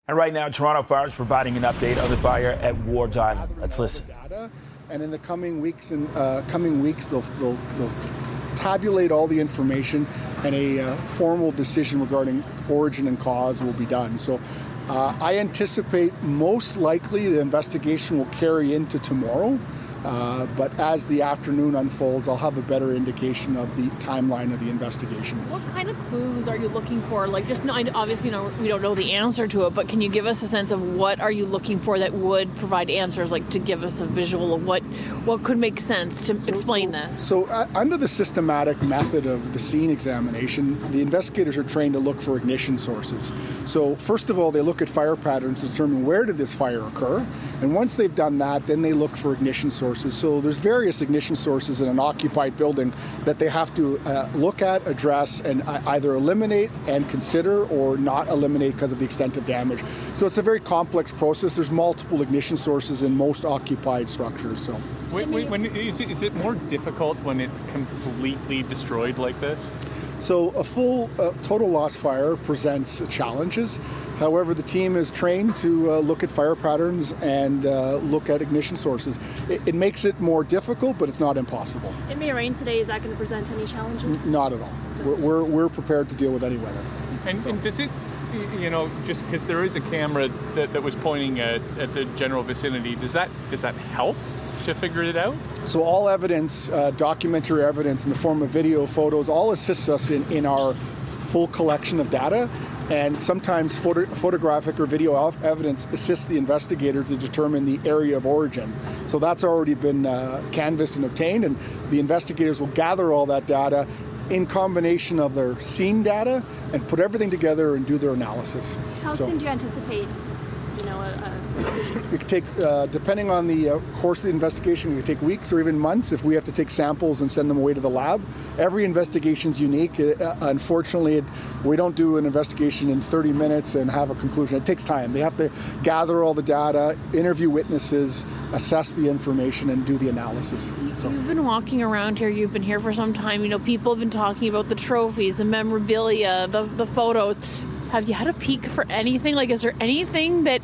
And right now, Toronto Fire is providing an update of the fire at Wards Island. Let's listen. And in the coming weeks, they'll tabulate all the information, and a formal decision regarding origin and cause will be done. So I anticipate most likely the investigation will carry into tomorrow. But as the afternoon unfolds, I'll have a better indication of the timeline of the investigation. What kind of clues are you looking for? Like, just obviously, we don't know the answer to it, but can you give us a sense of what are you looking for that would provide answers, like to give us a visual of what could make sense to explain this? So under the systematic method of the scene examination, the investigators are trained to look for ignition sources. So first of all, they look at fire patterns to determine where did this fire occur, and once they've done that, then they look for ignition sources. So there's various ignition sources in an occupied building that they have to look at, address, and either eliminate and consider or not eliminate because of the extent of damage. So it's a very complex process. There's multiple ignition sources in most occupied structures. So, is it more difficult when it's completely destroyed like this? So a full total loss fire presents challenges. However, the team is trained to look at fire patterns and look at ignition sources. It makes it more difficult, but it's not impossible. It may rain today. Is that going to present any challenges? Not at all. We're prepared to deal with any weather. And does it, just because there is a camera that was pointing at the general vicinity, does that help to figure it out? So all evidence, documentary evidence in the form of video, photos, all assists us in our full collection of data, and sometimes photographic or video evidence assists the investigator to determine the area of origin. So that's already been canvassed and obtained, and the investigators will gather all that data in combination of their scene data and put everything together and do their analysis. How soon do you anticipate, a decision? It could take, depending on the course of the investigation, it could take weeks or even months if we have to take samples and send them away to the lab. Every investigation is unique. Unfortunately, we don't do an investigation in 30 minutes and have a conclusion. It takes time. They have to gather all the data, interview witnesses, assess the information, and do the analysis. You've been walking around here. You've been here for some time. People have been talking about the trophies, the memorabilia, the photos. Have you had a peek for anything? Like, is there anything that,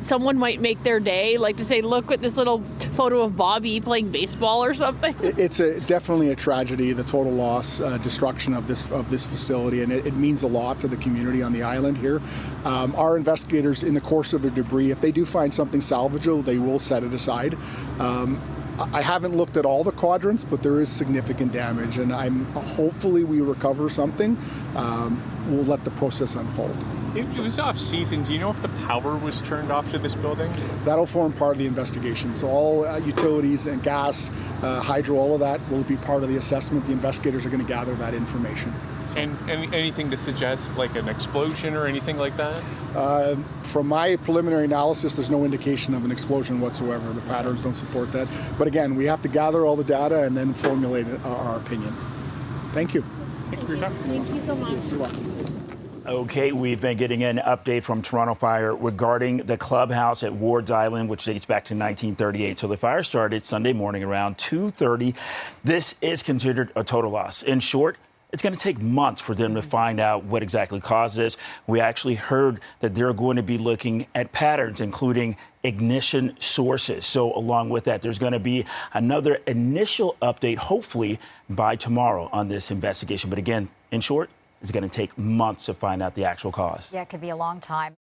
someone might make their day? Like to say, look at this little photo of Bobby playing baseball or something? It's definitely a tragedy, the total loss, destruction of this facility, and it means a lot to the community on the island here. Our investigators, in the course of the debris, if they do find something salvageable, they will set it aside. I haven't looked at all the quadrants, but there is significant damage, and hopefully we recover something. We'll let the process unfold. It was off season. Do you know if the power was turned off to this building? That'll form part of the investigation. So all utilities and gas, hydro, all of that will be part of the assessment. The investigators are going to gather that information. And anything to suggest like an explosion or anything like that? From my preliminary analysis, there's no indication of an explosion whatsoever. The patterns don't support that. But again, we have to gather all the data and then formulate our opinion. Thank you. Thank you so much. Okay, we've been getting an update from Toronto Fire regarding the clubhouse at Wards Island, which dates back to 1938. So the fire started Sunday morning around 2:30. This is considered a total loss. In short, it's going to take months for them to find out what exactly caused this. We actually heard that they're going to be looking at patterns, including ignition sources. So along with that, there's going to be another initial update, hopefully by tomorrow, on this investigation. But again, in short, it's going to take months to find out the actual cause. Yeah, it could be a long time.